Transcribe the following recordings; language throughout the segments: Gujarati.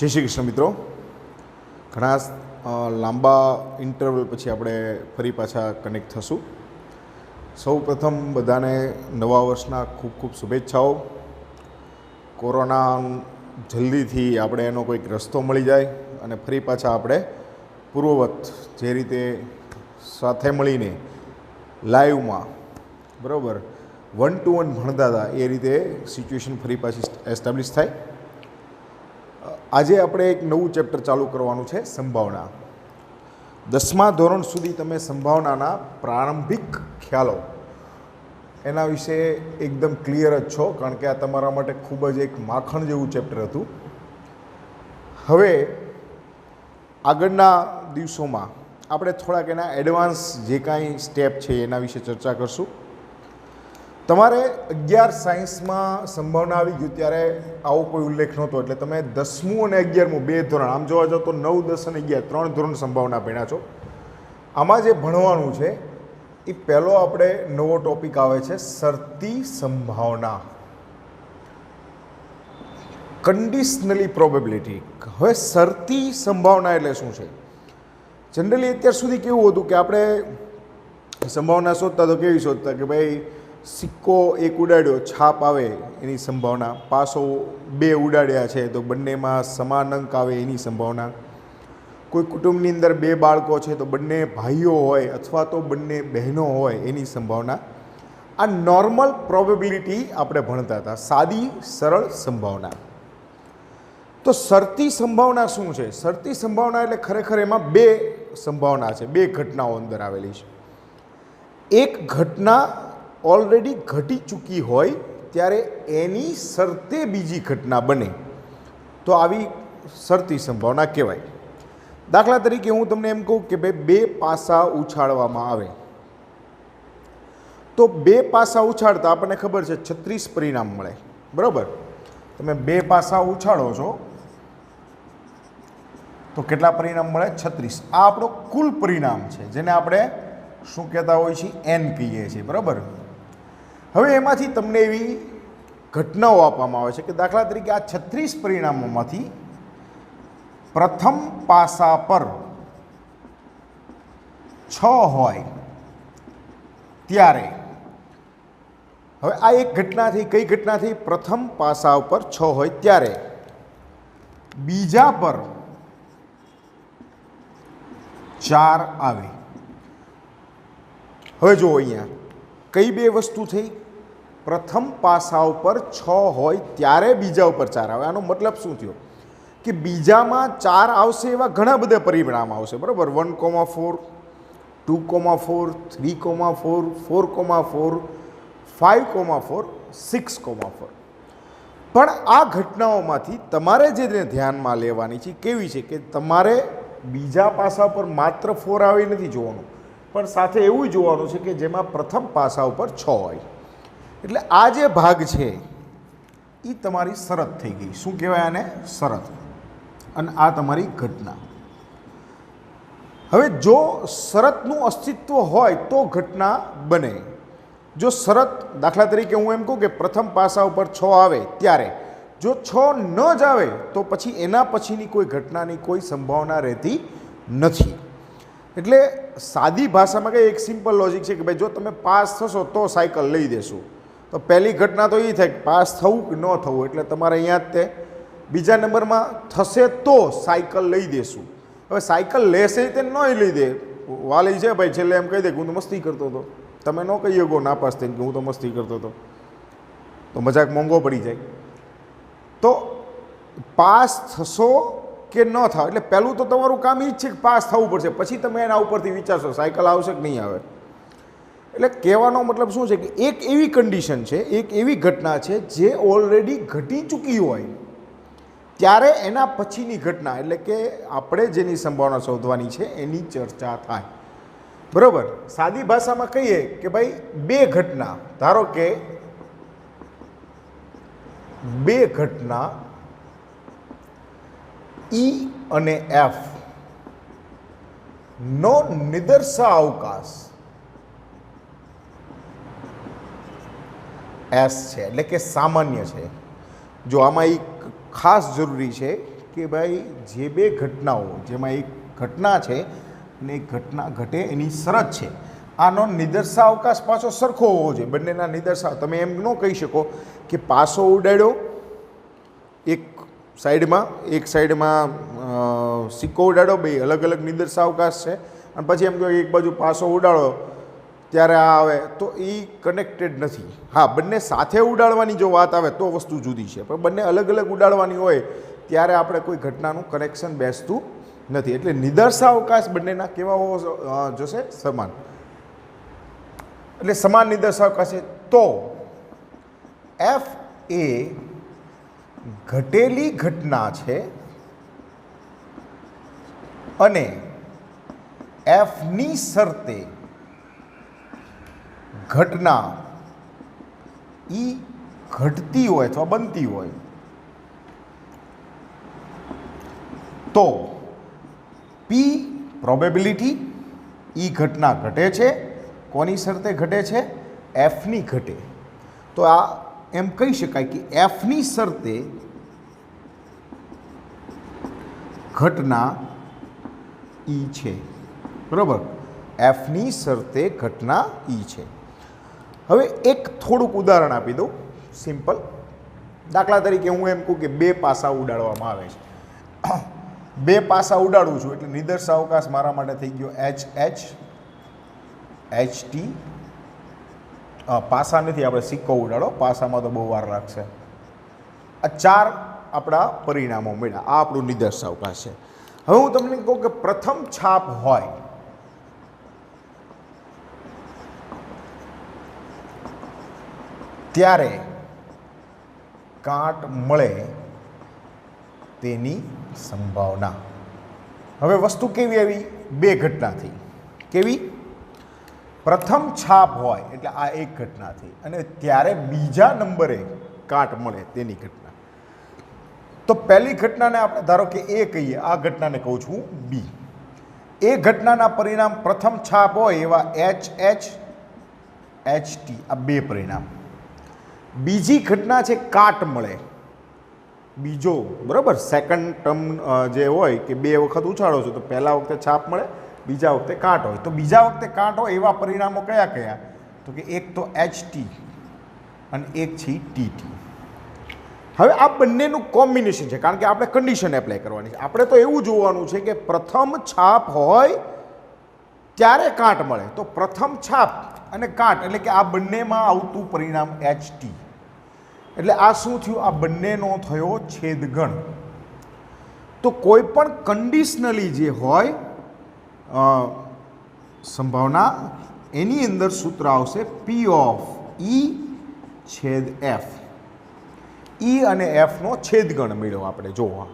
જય શ્રી કૃષ્ણ મિત્રો. ઘણા લાંબા ઇન્ટરવલ પછી આપણે ફરી પાછા કનેક્ટ થશું. સૌ પ્રથમ બધાને નવા વર્ષના ખૂબ ખૂબ શુભેચ્છાઓ. કોરોના જલ્દીથી આપણે એનો કોઈક રસ્તો મળી જાય અને ફરી પાછા આપણે પૂર્વવત જે રીતે સાથે મળીને લાઈવમાં બરાબર 1-to-1 ભણતા હતા એ રીતે સિચ્યુએશન ફરી પાછી એસ્ટાબ્લિશ થાય. આજે આપણે એક નવું ચેપ્ટર ચાલુ કરવાનું છે, સંભાવના. 10મા ધોરણ સુધી તમે સંભાવનાના પ્રારંભિક ખ્યાલો એના વિશે એકદમ ક્લિયર જ છો, કારણ કે આ તમારા માટે ખૂબ જ એક માખણ જેવું ચેપ્ટર હતું. હવે આગળના દિવસોમાં આપણે થોડાક એના એડવાન્સ જે કાંઈ સ્ટેપ છે એના વિશે ચર્ચા કરશું. તમારે 11 સાયન્સમાં સંભાવના આવી ગયું ત્યારે આવો કોઈ ઉલ્લેખ નહોતો, એટલે તમે 10મું અને 11મું બે ધોરણ, આમ જોવા જાઓ તો 9, 10 અને 11 3 ધોરણ સંભાવના ભણ્યા છો. આમાં જે ભણવાનું છે એ પહેલો આપણે નવો ટોપિક આવે છે શરતી સંભાવના, કન્ડિશનલી પ્રોબેબિલિટી. હવે શરતી સંભાવના એટલે શું છે? જનરલી અત્યાર સુધી કેવું હતું કે આપણે સંભાવના શોધતા તો કેવી શોધતા કે ભાઈ સિક્કો એક ઉડાડ્યો, છાપ આવે એની સંભાવના, પાસો 2 ઉડાડ્યા છે તો બંનેમાં સમાન અંક આવે એની સંભાવના, કોઈ કુટુંબની અંદર 2 બાળકો છે તો બંને ભાઈઓ હોય અથવા તો બંને બહેનો હોય એની સંભાવના. આ નોર્મલ પ્રોબેબિલિટી આપણે ભણતા હતા, સાદી સરળ સંભાવના. તો શરતી સંભાવના શું છે? શરતી સંભાવના એટલે ખરેખર એમાં 2 સંભાવના છે, 2 ઘટનાઓ અંદર આવેલી છે. એક ઘટના ઓલરેડી ઘટી ચૂકી હોય ત્યારે એની શરતે બીજી ઘટના બને તો આવી શરતી સંભાવના કહેવાય. દાખલા તરીકે હું તમને એમ કહું કે ભાઈ 2 પાસા ઉછાળવામાં આવે તો 2 પાસા ઉછાળતા આપણને ખબર છે 36 પરિણામ મળે, બરાબર? તમે 2 પાસા ઉછાળો છો તો કેટલા પરિણામ મળે? 36. આ આપણો કુલ પરિણામ છે, જેને આપણે શું કહેતા હોય છે? n કહીએ છીએ, બરાબર? હવે એમાંથી તમને એવી ઘટનાઓ આપવામાં આવે છે કે દાખલા તરીકે આ 36 પરિણામોમાંથી પ્રથમ પાસા પર 6 હોય ત્યારે, હવે આ એક ઘટના થઈ. કઈ ઘટના થઈ? પ્રથમ પાસા ઉપર 6 હોય ત્યારે બીજા પર 4 આવે. હવે જુઓ અહીંયા કઈ 2 વસ્તુ થઈ? પ્રથમ પાસા ઉપર 6 હોય ત્યારે બીજા ઉપર 4 આવે. આનો મતલબ શું થયો કે બીજામાં 4 આવશે એવા ઘણા બધા પરિણામ આવશે, બરાબર? 1,4, 2,4, 3,4, 4,4, 5,4, 6,4. પણ આ ઘટનાઓમાંથી તમારે જે ધ્યાનમાં લેવાની છે કેવી છે કે તમારે બીજા પાસા ઉપર માત્ર 4 આવી નથી જોવાનું, પણ સાથે એવું જોવાનું છે કે જેમાં પ્રથમ પાસા ઉપર 6 હોય. એટલે આ જે ભાગ છે એ તમારી શરત થઈ ગઈ. શું કહેવાય આને? શરત. અને આ તમારી ઘટના. હવે જો શરતનું અસ્તિત્વ હોય તો ઘટના બને. જો શરત, દાખલા તરીકે હું એમ કહું કે પ્રથમ પાસા ઉપર 6 આવે ત્યારે જો 6 ન જ આવે તો પછી એના પછીની કોઈ ઘટનાની કોઈ સંભાવના રહેતી નથી. એટલે સાદી ભાષામાં કંઈ એક સિમ્પલ લોજિક છે કે ભાઈ જો તમે પાસ થશો તો સાયકલ લઈ દેશું. તો પહેલી ઘટના તો એ થાય કે પાસ થવું કે ન થવું, એટલે તમારે અહીંયા જ તે બીજા નંબરમાં થશે તો સાયકલ લઈ દેશું. હવે સાયકલ લેશે તે ન લઈ દે, વાલી છે ભાઈ છેલ્લે એમ કહી દે કે હું તો મસ્તી કરતો હતો. તમે ન કહી શકો નાપાસ થઈને કે હું તો મસ્તી કરતો હતો, તો મજાક મોંઘો પડી જાય. તો પાસ થશો કે ન થાવ, એટલે પહેલું તો તમારું કામ એ જ છે કે પાસ થવું પડશે, પછી તમે એના ઉપરથી વિચારશો સાયકલ આવશે કે નહીં આવે. એટલે કહેવાનો મતલબ શું છે કે એક એવી કન્ડિશન છે, એક એવી ઘટના છે જે ઓલરેડી ઘટી ચૂકી હોય ત્યારે એના પછીની ઘટના, એટલે કે આપણે જેની સંભાવના શોધવાની છે એની ચર્ચા થાય, બરાબર? સાદી ભાષામાં કહીએ કે ભાઈ 2 ઘટના, ધારો કે 2 ઘટના E અને F નો નિદર્શા અવકાશ S છે, એટલે કે સામાન્ય છે. જો આમાં એક ખાસ જરૂરી છે કે ભાઈ જે બે ઘટનાઓ જેમાં એક ઘટના છે અને એક ઘટના ઘટે એની શરત છે, આનો નિદર્શાવકાશ પાછો સરખો હોવો જોઈએ. બંનેના નિદર્શાવ તમે એમ ન કહી શકો કે પાસો ઉડાડ્યો એક સાઈડમાં સિક્કો ઉડાડો, બે અલગ અલગ નિદર્શાવકાશ છે, અને પછી એમ કહો એક બાજુ પાસો ઉડાડો ત્યારે આ આવે, તો એ કનેક્ટેડ નથી. હા, બંને સાથે ઉડાડવાની જો વાત આવે તો વસ્તુ જુદી છે, પણ બંને અલગ અલગ ઉડાડવાની હોય ત્યારે આપણે કોઈ ઘટનાનું કનેક્શન બેસતું નથી. એટલે નિદર્શાવકાશ બંનેના કેવા હોવો જોશે? સમાન. એટલે સમાન નિદર્શાવકાશ છે. તો એફ એ ઘટેલી ઘટના છે અને એફની શરતે ઘટના ઈ ઘટતી હોય અથવા બનતી હોય તો પી પ્રોબેબિલિટી ઈ ઘટના ઘટે છે. કોની શરતે ઘટે છે? એફની ઘટે. તો આ એમ કહી શકાય કે એફની શરતે ઘટના ઈ છે. બરાબર, એફની શરતે ઘટના ઈ છે. હવે એક થોડુંક ઉદાહરણ આપી દઉં, સિમ્પલ. દાખલા તરીકે હું એમ કહું કે બે પાસા ઉડાડવામાં આવે છે. બે પાસા ઉડાડું છું એટલે નિદર્શાવકાશ મારા માટે થઈ ગયો એચ એચ એચ ટી. પાસા નથી, આપણે સિક્કો ઉડાડો, પાસામાં તો બહુ વાર લાગશે. આ ચાર આપણા પરિણામો મળ્યા, આ આપણું નિદર્શાવકાશ છે. હવે હું તમને કહું કે પ્રથમ છાપ હોય ત્યારે કાટ મળે તેની સંભાવના. હવે વસ્તુ કેવી આવી? બે ઘટનાથી. કેવી? પ્રથમ છાપ હોય એટલે આ એક ઘટનાથી, અને ત્યારે બીજા નંબરે કાટ મળે તેની ઘટના. તો પહેલી ઘટનાને આપણે ધારો કે એ કહીએ, આ ઘટનાને કહું છું બી. એ ઘટનાના પરિણામ પ્રથમ છાપ હોય એવા એચ એચ એચ ટી, આ બે પરિણામ. બીજી ઘટના છે કાટ મળે, બીજો, બરાબર, સેકન્ડ ટર્મ જે હોય કે બે વખત ઉછાળો છો તો પહેલા વખતે છાપ મળે, બીજા વખતે કાટ હોય. તો બીજા વખતે કાટ હોય એવા પરિણામો કયા કયા? તો કે એક તો એચ ટી અને એક છે ટી ટી. હવે આ બંનેનું કોમ્બિનેશન છે, કારણ કે આપણે કન્ડિશન એપ્લાય કરવાની છે. આપણે તો એવું જોવાનું છે કે પ્રથમ છાપ હોય ત્યારે કાટ મળે. તો પ્રથમ છાપ અને કાટ એટલે કે આ બંનેમાં આવતું પરિણામ એચ ટી. એટલે આ શું થયું? આ બંનેનો થયો છેદગણ. તો કોઈ પણ કન્ડિશનલી જે હોય સંભાવના, એની અંદર સૂત્ર આવશે પી ઓફ ઈ છેદ એફ. ઈ અને એફનો છેદગણ મેળવ્યો આપણે જોવા.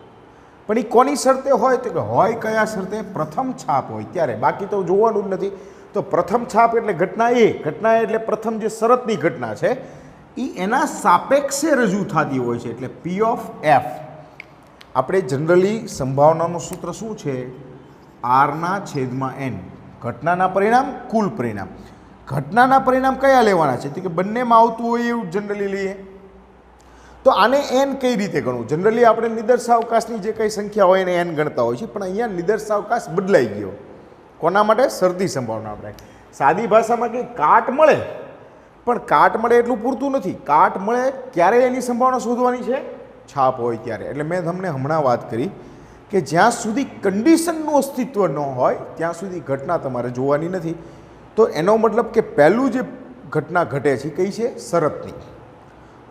પણ એ કોની શરતે હોય? તો કે હોય કયા શરતે? પ્રથમ છાપ હોય ત્યારે. બાકી તો જોવાનું જ નથી. તો પ્રથમ છાપ એટલે ઘટના એ, ઘટના એટલે પ્રથમ જે શરતની ઘટના છે એ એના સાપેક્ષે રજૂ થતી હોય છે. એટલે પી ઓફ એફ. આપણે જનરલી સંભાવનાનું સૂત્ર શું છે? આરના છેદમાં એન. ઘટનાના પરિણામ, કુલ પરિણામ. ઘટનાના પરિણામ કયા લેવાના છે? તો કે બંનેમાં આવતું હોય એવું જનરલી લઈએ. તો આને એન કઈ રીતે ગણવું? જનરલી આપણે નિદર્શાવકાશની જે કંઈ સંખ્યા હોય એને એન ગણતા હોય છે, પણ અહીંયા નિદર્શાવકાશ બદલાઈ ગયો. કોના માટે? શરતી સંભાવના. આપણે સાદી ભાષામાં કે કાટ મળે, પણ કાટ મળે એટલું પૂરતું નથી. કાટ મળે ક્યારે એની સંભાવના શોધવાની છે? છાપ હોય ત્યારે. એટલે મેં તમને હમણાં વાત કરી કે જ્યાં સુધી કન્ડિશનનું અસ્તિત્વ ન હોય ત્યાં સુધી ઘટના તમારે જોવાની નથી. તો એનો મતલબ કે પહેલું જે ઘટના ઘટે છે કઈ છે? શરતની.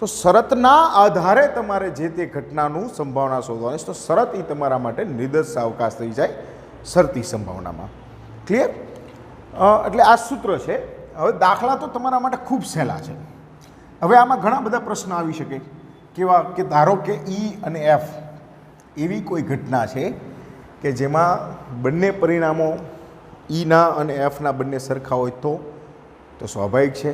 તો શરતના આધારે તમારે જે તે ઘટનાનું સંભાવના શોધવાની છે. તો શરત એ તમારા માટે નિદર્શાવકાશ થઈ જાય શરતી સંભાવનામાં. ક્લિયર? એટલે આ સૂત્ર છે. હવે દાખલા તો તમારા માટે ખૂબ સહેલા છે. હવે આમાં ઘણા બધા પ્રશ્ન આવી શકે. કેવા? કે ધારો કે ઈ અને એફ એવી કોઈ ઘટના છે કે જેમાં બંને પરિણામો ઈના અને એફના બંને સરખા હોય તો સ્વાભાવિક છે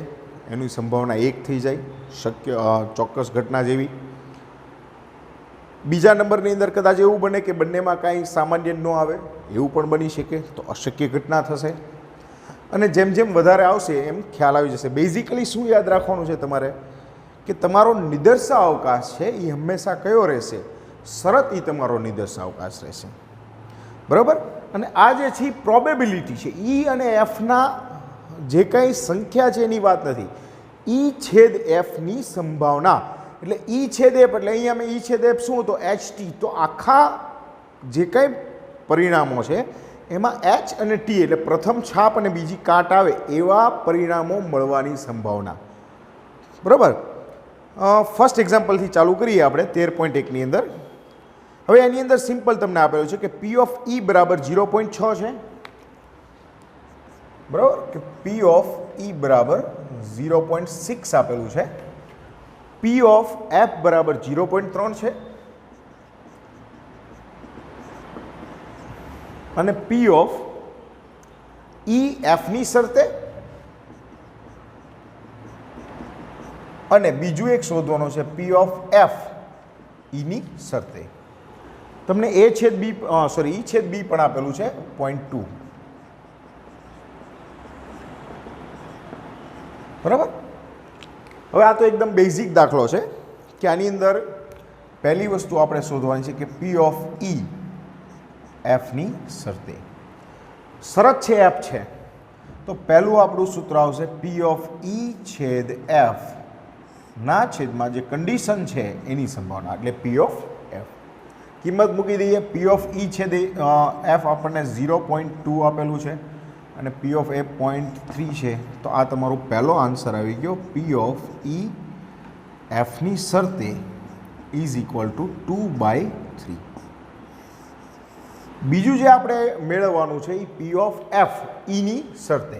એની સંભાવના એક થઈ જાય, શક્ય ચોક્કસ ઘટના જેવી. બીજા નંબરની અંદર કદાચ એવું બને કે બંનેમાં કાંઈ સામાન્ય ન આવે, એવું પણ બની શકે, તો અશક્ય ઘટના થશે. અને જેમ જેમ વધારે આવશે એમ ખ્યાલ આવી જશે. બેઝિકલી શું યાદ રાખવાનું છે તમારે? કે તમારો નિદર્શાવકાશ છે એ હંમેશા કયો રહેશે? શરત એ તમારો નિદર્શાવકાશ રહેશે, બરાબર. અને આ જે છે પ્રોબેબિલિટી છે, ઈ અને એફના જે કંઈ સંખ્યા છે એની વાત નથી, ઈ છેદ એફની સંભાવના. એટલે ઈ છેદ એફ એટલે અહીંયા મેં ઈ છેદ એફ શું હતો? HT. તો આખા જે કંઈ પરિણામો છે એમાં H અને T એટલે પ્રથમ છાપ અને બીજી કાટ આવે એવા પરિણામો મળવાની સંભાવના, બરાબર. ફર્સ્ટ એક્ઝામ્પલથી ચાલુ કરીએ આપણે 13.1ની અંદર. હવે એની અંદર સિમ્પલ તમને આપેલું છે કે P ઓફ E બરાબર 0.6 છે, બરાબર, કે P ઓફ E બરાબર 0.6 આપેલું છે, P ઓફ F બરાબર 0.3 છે અને P ઓફ E Fની શરતે અને બીજું એક શોધવાનું છે P ઓફ F Eની શરતે. તમને ઈ છેદ બી પણ આપેલું છે 0.2, બરાબર. હવે આ તો એકદમ બેઝિક દાખલો છે કે આની અંદર પહેલી વસ્તુ આપણે શોધવાની છે કે P ઓફ E Fની શરતે. શરત છે F છે તો પહેલું આપણું સૂત્ર આવશે P ઓફ E છેદ F ના છેદમાં જે કન્ડિશન છે એની સંભાવના, એટલે P ઓફ F. કિંમત મૂકી દઈએ. P ઓફ E છેદ F આપણને 0.2 આપેલું છે અને P ઓફ F 0.3 છે. તો આ તમારો પહેલો આન્સર આવી ગયો. P ઓફ E Fની શરતે ઇઝ ઇક્વલ ટુ 2/3. બીજું જે આપણે મેળવવાનું છે એ P ઓફ F Eની શરતે.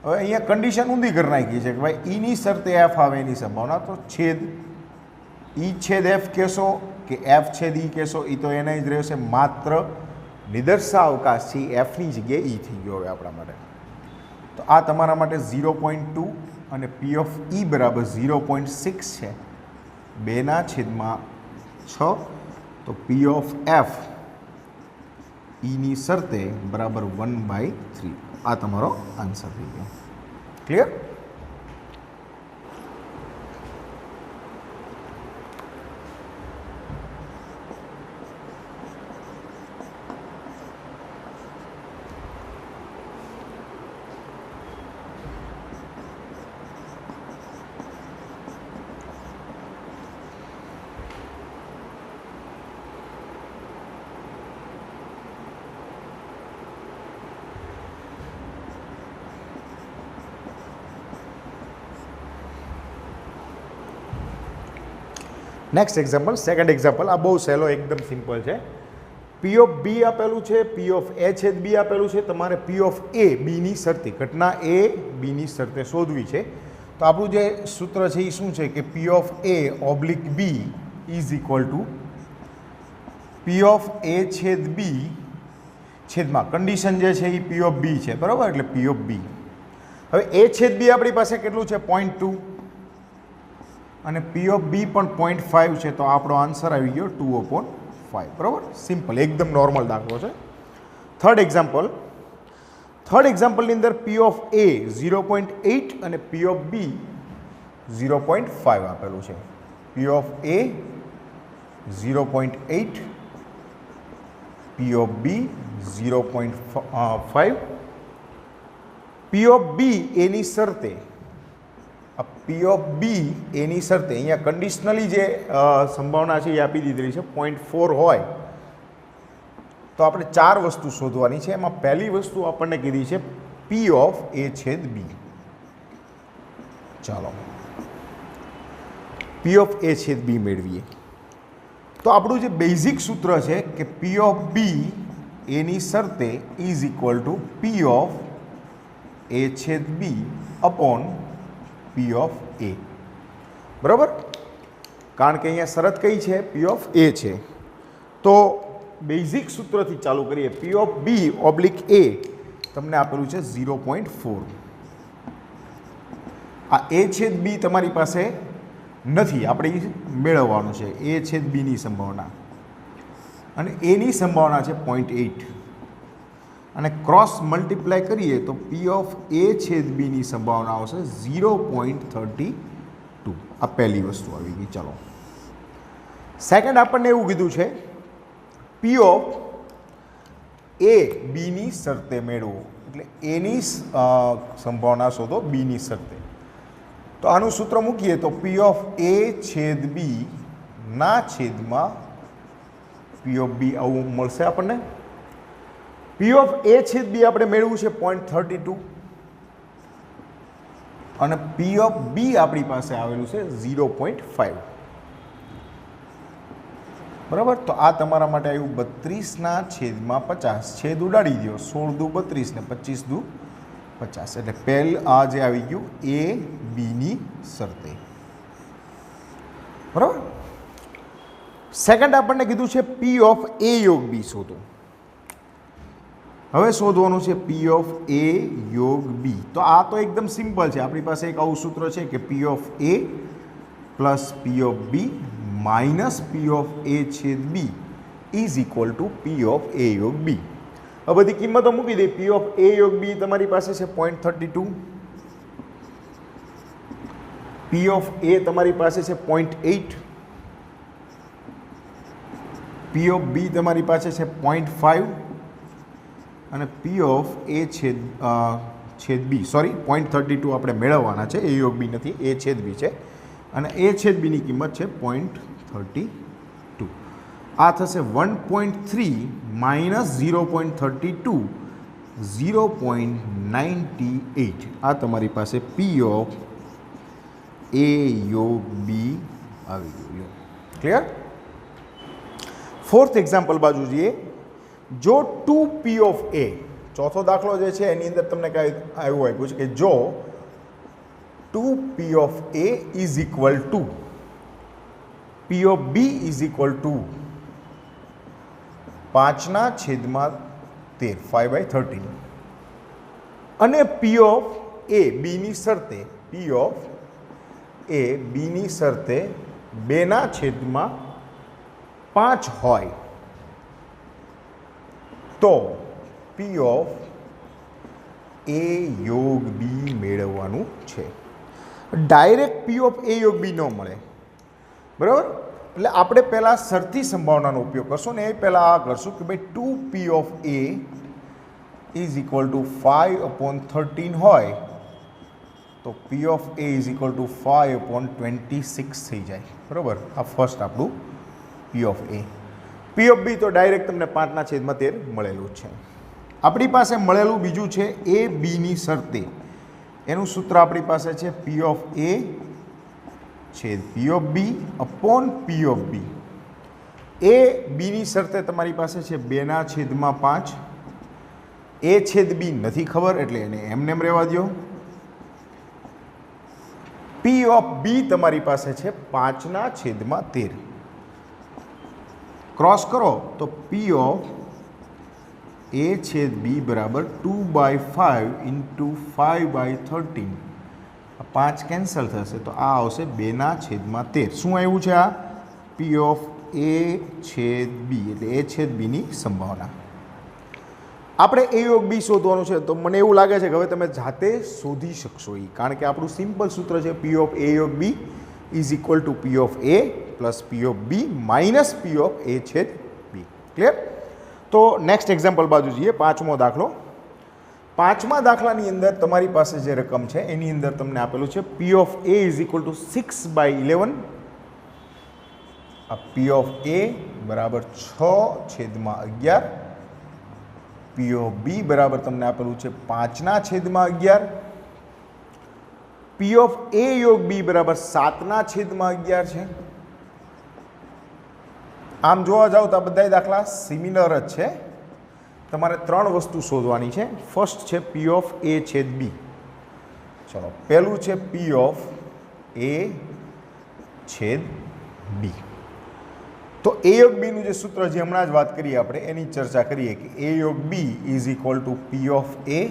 હવે અહીંયા કન્ડિશન ઊંધી કરી નાખી છે કે ભાઈ Eની શરતે F આવે એની સંભાવના. તો છેદ E છેદ F કહેશો કે F છેદ E કહેશો, એ તો એને જ રહેશે. માત્ર નિદર્શાવકાશ છે Fની જગ્યાએ E થઈ ગયો હવે આપણા માટે. તો આ તમારા માટે 0.2 અને P ઓફ E બરાબર 0.6 છે, 2/6. તો P ઓફ F Eની શરતે બરાબર 1/3. આ તમારો આન્સર થઈ ગયો. Clear? Next example, second example. આ બહુ સહેલો, એકદમ સિમ્પલ છે. P ઓફ B આપેલું છે, P ઓફ A છેદ B આપેલું છે. તમારે P ઓફ A Bની શરતે, ઘટના A Bની શરતે શોધવી છે. તો આપણું જે સૂત્ર છે એ શું છે કે P of A oblique B is equal to P of A છેદ B છેદમાં કન્ડિશન જે છે એ P ઓફ B છે, બરાબર, એટલે P ઓફ B. હવે A છેદ B આપણી પાસે કેટલું છે? 0.2 અને P ઓફ B પણ 0.5 છે. તો આપણો આન્સર આવી ગયો 2/5, બરાબર. સિમ્પલ, એકદમ નોર્મલ દાખલો છે. થર્ડ એક્ઝામ્પલની અંદર P ઓફ A 0.8 અને P ઓફ B 0.5 આપેલું છે. P of A 0.8, P of B 0.5. P of B એની શરતે, P ઓફ B એની શરતે અહીંયા કન્ડિશનલી જે સંભાવના છે એ આપી દીધેલી છે 0.4 હોય. તો આપણે 4 વસ્તુ શોધવાની છે. એમાં પહેલી વસ્તુ આપણને કીધી છે P ઓફ A છેદ B. ચાલો P ઓફ A છેદ B મેળવીએ. તો આપણું જે બેઝિક સૂત્ર છે કે P ઓફ B એની શરતે is equal to P of A છેદ B upon P of A, બરાબર. કારણ કે અહીંયા શરત કઈ છે? P ઓફ A છે. તો બેઝિક સૂત્રથી ચાલુ કરીએ. P of B oblique A તમને આપેલું છે 0.4. આ A છેદ B તમારી પાસે નથી, આપણે મેળવવાનું છે A છેદ Bની સંભાવના, અને એની સંભાવના છે 0.8. અને ક્રોસ મલ્ટીપ્લાય કરીએ તો P ઓફ A છેદ Bની સંભાવના આવશે 0.32. આ પહેલી વસ્તુ આવી ગઈ. ચાલો સેકન્ડ આપણને એવું કીધું છે પી ઓફ એ બીની શરતે મેળવો, એટલે એની સંભાવના શોધો બીની શરતે. તો આનું સૂત્ર મૂકીએ તો પી ઓફ એ છેદ બી ના છેદમાં પી ઓફ બી આવું મળશે આપણને. પી ઓફ એ છેદ બી આપણે મેળવવું છે 0.32 અને પી ઓફ બી આપણી પાસે આવેલું છે 0.5. બરાબર, તો આ તમારા માટે આવ્યું 32/50. છેદ ઉડાડી દો, 16 દુ 32 ને 25 દુ 50. એટલે પહેલ આ જે આવી ગયું એ બીની શરતે. બરાબર. સેકન્ડ આપણને કીધું છે પી ઓફ એ યોગ બી શોધો. હવે શોધવાનું છે પી ઓફ એ યોગ બી. તો આ તો એકદમ સિમ્પલ છે. આપણી પાસે એક આવું સૂત્ર છે કે P of A plus P of B minus P of A છેદ B is equal to P of A યોગ બી. હવે બધી કિંમતો મૂકી દે. પી ઓફ એ યોગ બી તમારી પાસે છે 0.32, પી ઓફ એ તમારી પાસે છે 0.8, પી ઓફ બી તમારી પાસે છે 0.5 અને પી ઓફ એ છેદ બી 0.32 આપણે મેળવવાના છે. એ યોગ બી નથી, એ છેદ બી છે અને એ છેદ બીની કિંમત છે 0.32. આ થશે 1.3 માઇનસ 0.32 0.98. આ તમારી પાસે પી ઓફ એ યોગ બી આવી ગયું. ક્લિયર? ફોર્થ એક્ઝામ્પલ બાજુ જઈએ. જો 2p ઓફ એ, ચોથો દાખલો જે છે એની અંદર તમને કાંઈ એવું આપ્યું છે કે જો 2p of A is equal to P of B is equal to 5/13 5/13 અને પી ઓફ એ બીની શરતે પી ઓફ એ બીની શરતે 2/5 હોય તો પી ઓફ એ યોગ બી મેળવવાનું છે. ડાયરેક્ટ પી ઓફ એ યોગ બી ન મળે. બરાબર, એટલે આપણે પહેલાં શરતી સંભાવનાનો ઉપયોગ કરશું ને એ પહેલાં આ કરશું કે ભાઈ 2p of A is equal to 5/13 હોય તો પી of A is equal two 5/26 થઈ જાય. બરાબર, આ ફર્સ્ટ આપણું પી ઓફ એ. પી ઓફ બી તો ડાયરેક્ટ તમને 5/13 મળેલું છે. આપણી પાસે મળેલું બીજું છે એ બીની શરતે. એનું સૂત્ર આપણી પાસે છે પી ઓફ એ છેદ P of B upon P of B. A બીની શરતે તમારી પાસે છે 2/5. એ છેદ બી નથી ખબર એટલે એને એમને એમ રહેવા દો. પી ઓફ બી તમારી પાસે છે 5/13. ક્રોસ કરો તો પી ઓફ એ છેદ બી બરાબર 2/5 ઇન્ટુ 5/13. 5 કેન્સલ થશે તો આ આવશે 2/13. શું આવ્યું છે આ? પી ઓફ એ છેદ બી, એટલે એ છેદ બીની સંભાવના. આપણે એ યોગ બી શોધવાનું છે તો મને એવું લાગે છે કે હવે તમે જાતે શોધી શકશો એ, કારણ કે આપણું સિમ્પલ સૂત્ર છે પી ઓફ એ યોગ B is equal to P of A plus P of B minus P of A છેદ બી. ક્લિયર? તો નેક્સ્ટ એક્ઝામ્પલ બાજુ જઈએ. 5મો દાખલો. 5મા દાખલાની અંદર તમારી પાસે જે રકમ છે એની અંદર તમને આપેલું છે પી of A is equal two 6/11. આ પી ઓફ એ બરાબર 6/11. પી ઓફ બી બરાબર તમને આપેલું છે 5/11. પી ઓફ એ યોગ બી બરાબર 7/11 છે. આમ જોવા જાવ તો આ બધા દાખલા સિમિલર જ છે. તમારે 3 વસ્તુ શોધવાની છે. ફર્સ્ટ છે પી ઓફ એ છેદ બી. ચલો, પહેલું છે પી ઓફ એ છેદ બી. તો એ યોગ બીનું જે સૂત્ર જે હમણાં જ વાત કરીએ આપણે એની ચર્ચા કરીએ કે એ યોગ B is equal to P of A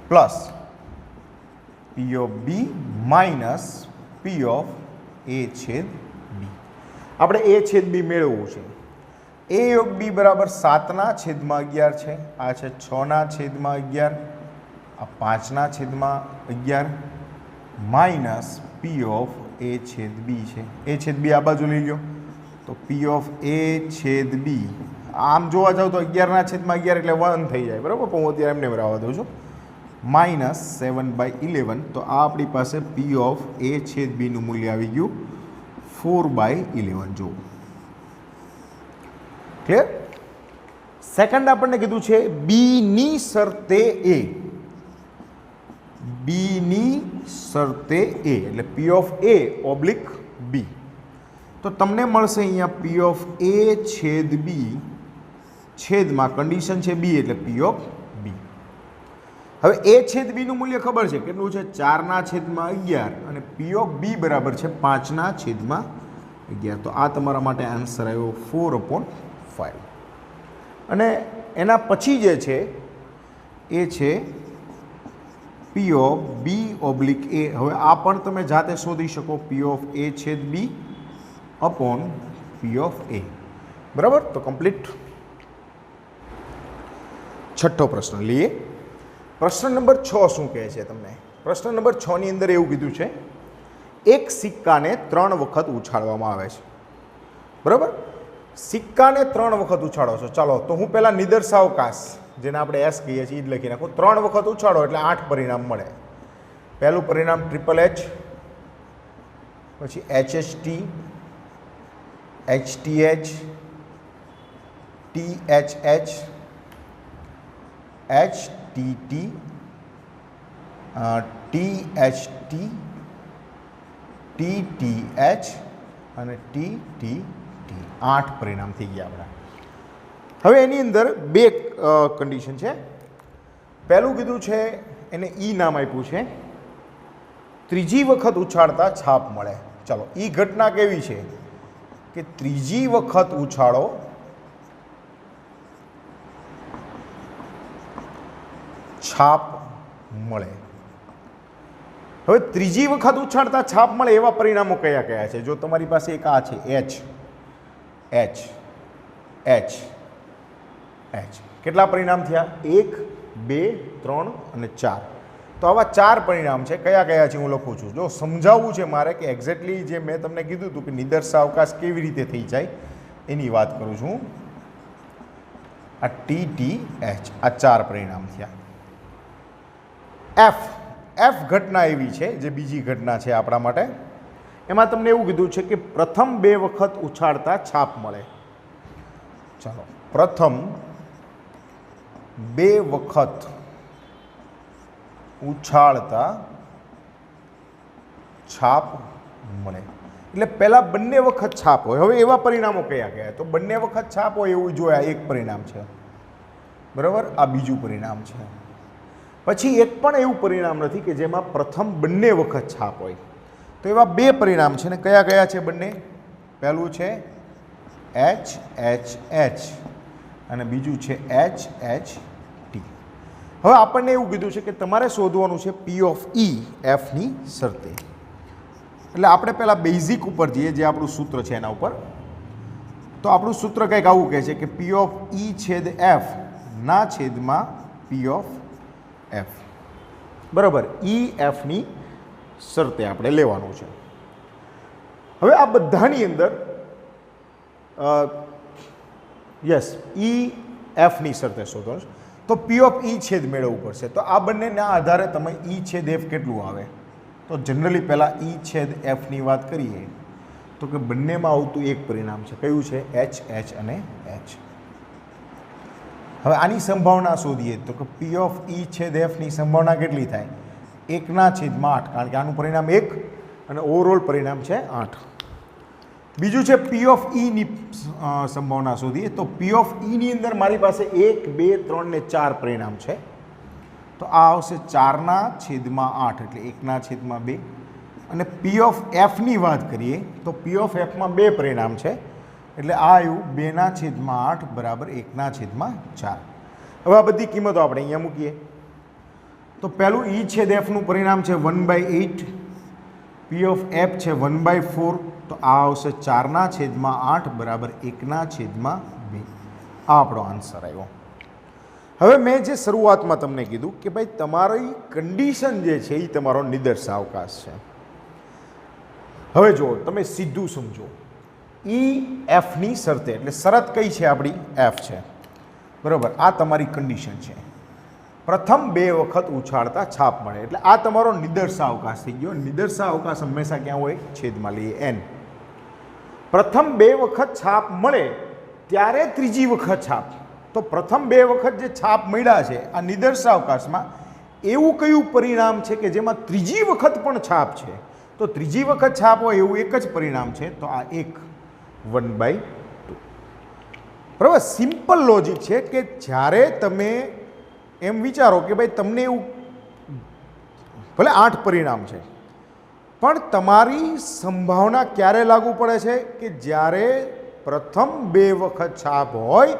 plus P of B minus P of A છેદ બી. આપણે એ છેદ બી મેળવવું છે. એ યોગ બી બરાબર 7/11 છે. આ છે 6/11. આ 5/11 માઇનસ પી ઓફ એ છેદ બી છે. એ છેદ બી આ બાજુ લઈ લો તો પી ઓફ એ છેદ બી, આમ જોવા જાવ તો 11/11 એટલે 1 થઈ જાય, બરાબર, પણ હું અત્યારે એમને રહેવા દઉં છું. -7/11, તો આ આપણી પાસે પી ઓફ એ છેદ બીનું મૂલ્ય આવી ગયું 4/11. જો ક્લિયર. સેકન્ડ આપણને કીધું છે બીની શરતે એ, બીની શરતે એ એટલે પી ઓફ એ ઓબ્લિક બી. તો તમને મળશે અહીંયા પી ઓફ એ છેદ બી છેદમાં કન્ડિશન છે બી એટલે પી ઓફ બી. હવે એ છેદ બીનું મૂલ્ય ખબર છે કેટલું છે, 4/11 અને પી ઓફ બી બરાબર છે 5/11. તો આ તમારા માટે આન્સર આવ્યો 4/5. અને એના પછી જે છે એ છે પી ઓફ બી ઓબ્લિક એ. હવે આ પણ તમે જાતે શોધી શકો, પી ઓફ એ છેદ બી અપોન પી ઓફ એ, બરાબર. તો કમ્પ્લીટ. છઠ્ઠો પ્રશ્ન લઈએ. પ્રશ્ન નંબર 6 શું કહે છે તમને? પ્રશ્ન નંબર 6 ની અંદર એવું કીધું છે એક સિક્કાને 3 વખત ઉછાળવામાં આવે છે, બરાબર. સિક્કાને 3 વખત ઉછાળો છો. ચાલો તો હું પહેલાં નિદર્શાવકાશ, જેને આપણે એસ કહીએ છીએ, એ જ લખી નાખું. 3 વખત ઉછાળો એટલે 8 પરિણામ મળે. પહેલું પરિણામ ટ્રિપલ એચ, પછી HHT, HTH, THH, HTT, THT, TTH અને TTT. 8 પરિણામ થઈ ગયા આપણા. હવે એની અંદર 2 કન્ડિશન છે. પહેલું કીધું છે એને ઈ નામ આપ્યું છે, ત્રીજી વખત ઉછાળતા છાપ મળે. ચાલો, ઈ ઘટના કેવી છે કે ત્રીજી વખત ઉછાળો છાપ મળે. હવે ત્રીજી વખત ઉછાળતા છાપ મળે એવા પરિણામો કયા કયા છે? જો તમારી પાસે એક આ છે H, H, H, H. કેટલા પરિણામ થયા? 1, 2, 3 અને 4. તો આવા 4 પરિણામ છે. કયા કયા છે હું લખું છું. જો સમજાવવું છે મારે કે એક્ઝેક્ટલી જે મેં તમને કીધું હતું કે નિદર્શાવકાશ કેવી રીતે થઈ જાય એની વાત કરું છું. આ TTH, આ 4 પરિણામ થયા. F ઘટના એવી છે જે બીજી ઘટના છે આપણા માટે. એમાં તમને એવું કીધું છે કે પ્રથમ 2 વખત ઉછાળતા છાપ મળે. ચાલો, પ્રથમ 2 વખત ઉછાળતા છાપ મળે એટલે પહેલાં બંને વખત છાપ હોય. હવે એવા પરિણામો કયા કયા? તો બંને વખત છાપ હોય એવું જોયા, એક પરિણામ છે, બરાબર. આ બીજું પરિણામ છે. પછી એક પણ એવું પરિણામ નથી કે જેમાં પ્રથમ બંને વખત છાપ હોય. તો એવા 2 પરિણામ છે ને કયા કયા છે બંને? પહેલું છે HHH અને બીજું છે HHT. હવે આપણને એવું કીધું છે કે તમારે શોધવાનું છે પી ઓફ ઈ એફની શરતે. એટલે આપણે પહેલાં બેઝિક ઉપર જઈએ, જે આપણું સૂત્ર છે એના ઉપર. તો આપણું સૂત્ર કંઈક આવું કહે છે કે પી ઓફ ઈ છેદ એફ ના છેદમાં પી ઓફ એફ, બરાબર. ઈ એફની શરતે આપણે લેવાનું છે. હવે આ બધાની અંદર યસ ઈ એફની શરતે શોધો તો પી ઓફ ઈ છેદ મેળવવું પડશે. તો આ બંનેના આધારે તમે ઈ છેદ એફ કેટલું આવે? તો જનરલી પહેલાં ઈ છેદ એફની વાત કરીએ તો કે બંનેમાં આવતું એક પરિણામ છે. કયું છે? HH અને H. હવે આની સંભાવના શોધીએ તો કે પી ઓફ ઈ છેદ એફની સંભાવના કેટલી થાય? 1/8, કારણ કે આનું પરિણામ 1 અને ઓવરઓલ પરિણામ છે 8. બીજું છે પી ઓફ ઈની સંભાવના શોધીએ તો પી ઓફ ઈની અંદર મારી પાસે 1, 2, 3 ને 4 પરિણામ છે. તો આ આવશે 4/8 એટલે 1/2. અને પી ઓફ એફની વાત કરીએ તો પી ઓફ એફમાં 2 પરિણામ છે એટલે આ આવ્યું 2/8 બરાબર 1/4. હવે આ બધી કિંમતો આપણે અહીંયા મૂકીએ તો પહેલું ઈ છેદ એફનું પરિણામ છે 1/8, પી ઓફ એફ છે 1/4. તો આ આવશે 4/8 બરાબર 1/2. આ આપણો આન્સર આવ્યો. હવે મેં જે શરૂઆતમાં તમને કીધું કે ભાઈ તમારી કન્ડિશન જે છે એ તમારો નિદર્શાવકાશ છે. હવે જુઓ, તમે સીધું સમજો. ઈ એફની શરતે, એટલે શરત કઈ છે આપણી? એફ છે, બરાબર. આ તમારી કન્ડિશન છે. પ્રથમ 2 વખત ઉછાળતા છાપ મળે, એટલે આ તમારો નિદર્શાવકાશ થઈ ગયો. નિદર્શાવકાશ હંમેશા ક્યાં હોય? છેદમાં લઈએ એન. પ્રથમ 2 વખત છાપ મળે ત્યારે ત્રીજી વખત છાપ. તો પ્રથમ 2 વખત જે છાપ મળ્યા છે આ નિદર્શાવકાશમાં, એવું કયું પરિણામ છે કે જેમાં ત્રીજી વખત પણ છાપ છે? તો ત્રીજી વખત છાપ હોય એવું એક જ પરિણામ છે, તો આ 1/2. બરાબર. સિમ્પલ લોજિક છે કે જ્યારે તમે એમ વિચારો કે ભાઈ તમને એવું ભલે 8 પરિણામ છે, પણ તમારી સંભાવના ક્યારે લાગુ પડે છે? કે જ્યારે પ્રથમ 2 વખત છાપ હોય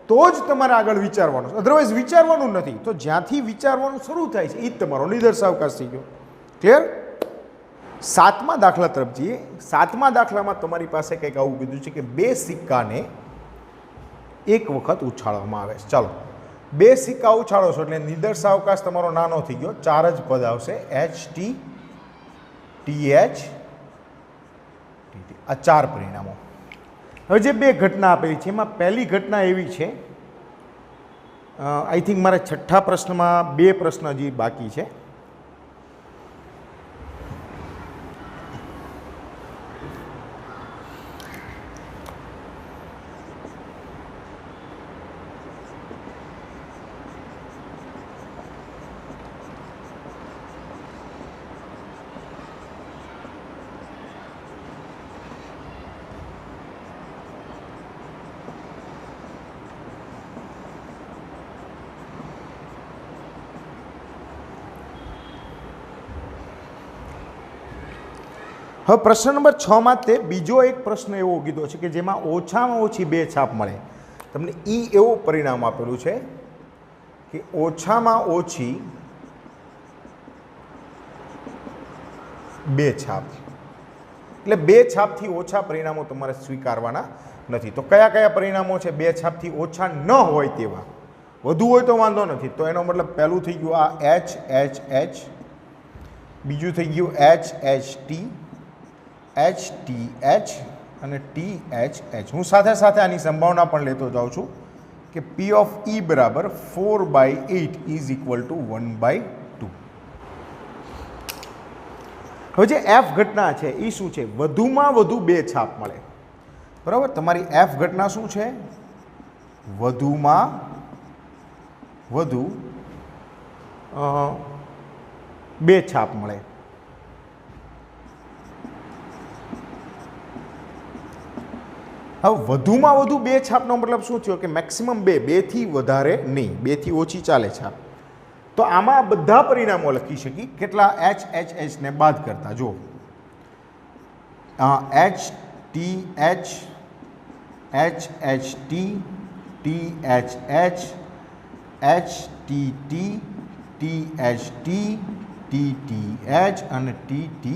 તો જ તમારે આગળ વિચારવાનું છે, અધરવાઇઝ વિચારવાનું નથી. તો જ્યાંથી વિચારવાનું શરૂ થાય છે એ જ તમારો નિદર્શાવકાશ થઈ ગયો. ક્લિયર? 7મા દાખલા તરફ જઈએ. 7મા દાખલામાં તમારી પાસે કંઈક આવું કીધું છે કે 2 સિક્કાને એક વખત ઉછાળવામાં આવે છે. ચાલો, 2 સિક્કા ઉછાળો છો એટલે નિદર્શાવકાશ તમારો નાનો થઈ ગયો. 4 જ પદ આવશે, HT, TH, TT. આ 4 પરિણામો. હવે જે 2 ઘટના આપેલી છે એમાં પહેલી ઘટના એવી છે, આઈ થિંક મારે 6થા પ્રશ્નમાં 2 પ્રશ્ન હજી બાકી છે. હવે પ્રશ્ન નંબર 6માં તે બીજો એક પ્રશ્ન એવો કીધો છે કે જેમાં ઓછામાં ઓછી 2 છાપ મળે. તમને ઈ એવો પરિણામ આપેલું છે કે ઓછામાં ઓછી 2 છાપ, એટલે 2 છાપથી ઓછા પરિણામો તમારે સ્વીકારવાના નથી. તો કયા કયા પરિણામો છે 2 છાપથી ઓછા ન હોય તેવા? વધુ હોય તો વાંધો નથી. તો એનો મતલબ પહેલું થઈ ગયું આ HHH, બીજું થઈ ગયું HHT, HTH અને THH. હું સાથે સાથે આની સંભાવના પણ લેતો જાઉં છું કે P of E બરાબર 4/8 ઇઝ ઇક્વલ ટુ 1/2. હવે જે F ઘટના છે એ શું છે? વધુમાં વધુ 2 છાપ મળે. બરાબર. તમારી F ઘટના શું છે? વધુમાં વધુ 2 છાપ મળે. હવે વધુમાં વધુ 2 છાપનો મતલબ શું થયો? કે મેક્સિમમ 2, 2 થી વધારે નહીં, 2 થી ઓછી ચાલે છાપ. તો આમાં બધા પરિણામો લખી શકી. કેટલા? HHH ને બાદ કરતા. જો HTH, HHT, THH, HTT, THT, TTH અને TTT.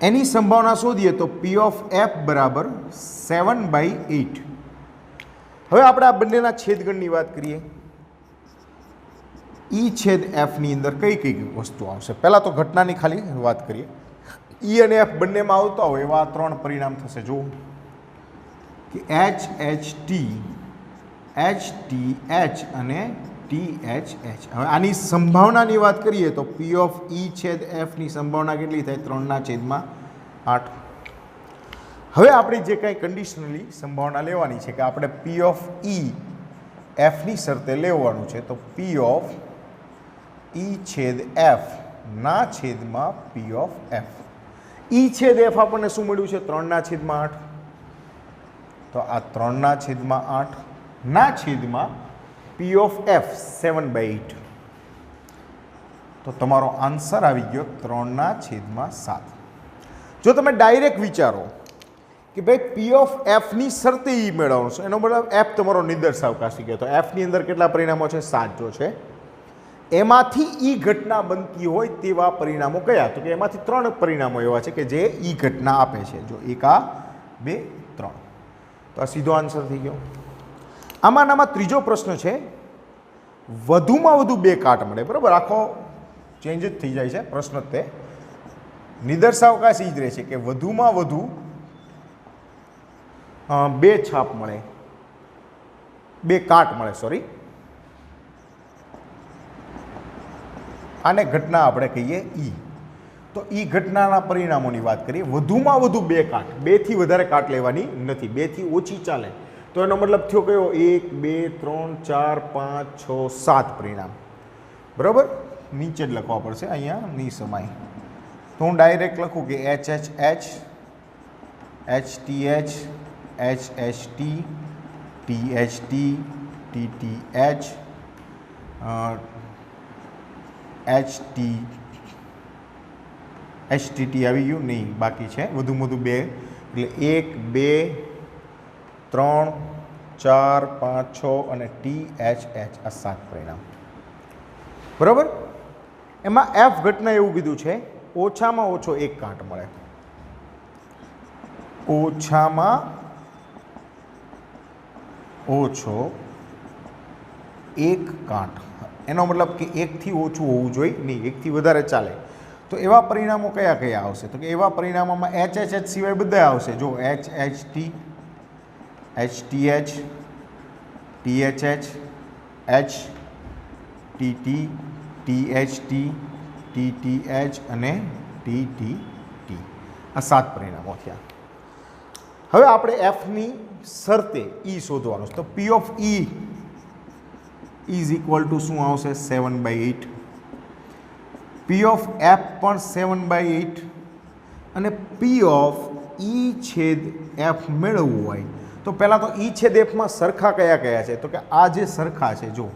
એની સંભાવના શોધીએ તો P of F બરાબર 7/8. હવે આપણે આ બંનેના છેદગણની વાત કરીએ. E છેદ F ની અંદર કઈ કઈ વસ્તુ આવશે? પહેલાં તો ઘટનાની ખાલી વાત કરીએ. E અને F બંનેમાં આવતા હોય એવા 3 પરિણામ થશે. જુઓ કે HHT, HTH અને THH. હવે આની સંભાવનાની વાત કરીએ તો P of E છેદ F ની સંભાવના કેટલી થાય? 3/8. હવે આપણી જે કાંઈ કન્ડિશનલી સંભાવના લેવાની છે કે આપણે P of E F ની શરતે લેવાનું છે. તો P of E છેદ F ના છેદમાં P of F. E છેદ F આપણને શું મળ્યું છે? 3/8. તો આ 3/8 ના છેદમાં P of F 7/8. તો તમારો આન્સર આવી ગયો 3/7. જો તમે ડાયરેક્ટ વિચારો કે ભાઈ P of F ની શરતે E મેળવવાનું છે, એનો મતલબ F તમારો નિદર્શાવકાશ થઈ ગયો. તો F ની અંદર કેટલા પરિણામો છે? 7 જો છે. એમાંથી E ઘટના બનતી હોય તેવા પરિણામો કયા? તો કે એમાંથી 3 પરિણામો એવા છે કે જે E ઘટના આપે છે. જો 1 આ 2 3. તો આ સીધો આન્સર થઈ ગયો. આમાં ત્રીજો પ્રશ્ન છે, વધુમાં વધુ 2 કાટ મળે. બરાબર. આખો ચેન્જ જ થઈ જાય છે પ્રશ્ન. તે નિદર્શાવકાશ એ જ રહે છે કે વધુમાં વધુ બે છાપ મળે, બે કાટ મળે, સોરી, આને ઘટના આપણે કહીએ ઈ. તો ઈ ઘટનાના પરિણામોની વાત કરીએ. વધુમાં વધુ બે કાટ, બેથી વધારે કાટ લેવાની નથી, બેથી ઓછી ચાલે. તો એનો મતલબ થયો કયો? 1 2 3 4 5 6 7 પરિણામ. બરાબર, નીચે જ લખવા પડશે, અહીંયા નહીં સમાય. તો હું ડાયરેક્ટ લખું કે HHH, HTH, HHT, THT, TTH, HTT આવી ગયું નહીં, બાકી છે વધુમાં વધુ બે. એટલે 1 2 3 4 5 6 અને THH, આ 7 પરિણામ. બરાબર. એમાં F ઘટના એવું કીધું છે ઓછામાં ઓછો એક કાંટ મળે, ઓછામાં ઓછો એક કાંટ. એનો મતલબ કે એકથી ઓછું હોવું જોઈએ નહીં, એકથી વધારે ચાલે. તો એવા પરિણામો કયા કયા આવશે? તો કે એવા પરિણામોમાં HHH સિવાય બધા આવશે. જો HHT, HTH, THH, HTT, THT, TTH અને TTT, આ 7 પરિણામો થયા. હવે આપણે એફની શરતે ઈ શોધવાનું છે. તો P of E is equal two શું આવશે? 7/8. P of F પણ 7/8. અને P of E છેદ F મેળવવું હોય તો પહેલાં તો E છેદ Fમાં સરખા કયા કયા છે? તો કે આ જે સરખા છે, જો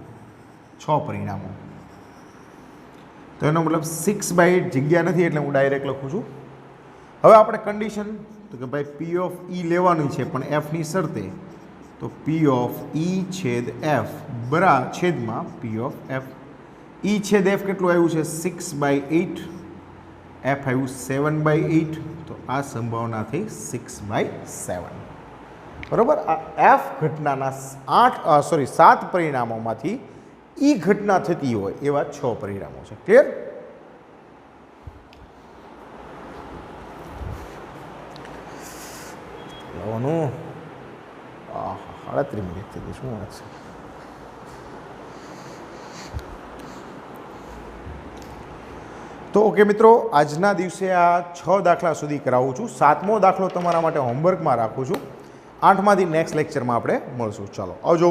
6 પરિણામો. તો એનો મતલબ 6/8 જગ્યા નથી એટલે હું ડાયરેક્ટ લખું છું. હવે આપણે કન્ડિશન તો કે ભાઈ P of E લેવાનું છે પણ Fની શરતે. તો P of E છેદ F છેદમાં P of F. E છેદ F કેટલું આવ્યું છે? 6/8. F આવ્યું 7/8. તો આ સંભાવના થઈ 6/7. બરાબર. આ F ઘટનાના 7 પરિણામોમાંથી E ઘટના થતી હોય એવા 6 પરિણામો છે. ક્લિયર? લાવવાનું 38 મિનિટ થઈ ગઈ, શું વાત છે? તો ઓકે મિત્રો, આજના દિવસે આ 6 દાખલા સુધી કરાવું છું. 7મો દાખલો તમારા માટે હોમવર્કમાં રાખું છું. 8માંથી નેક્સ્ટ લેક્ચરમાં આપણે મળશું. ચાલો આવજો.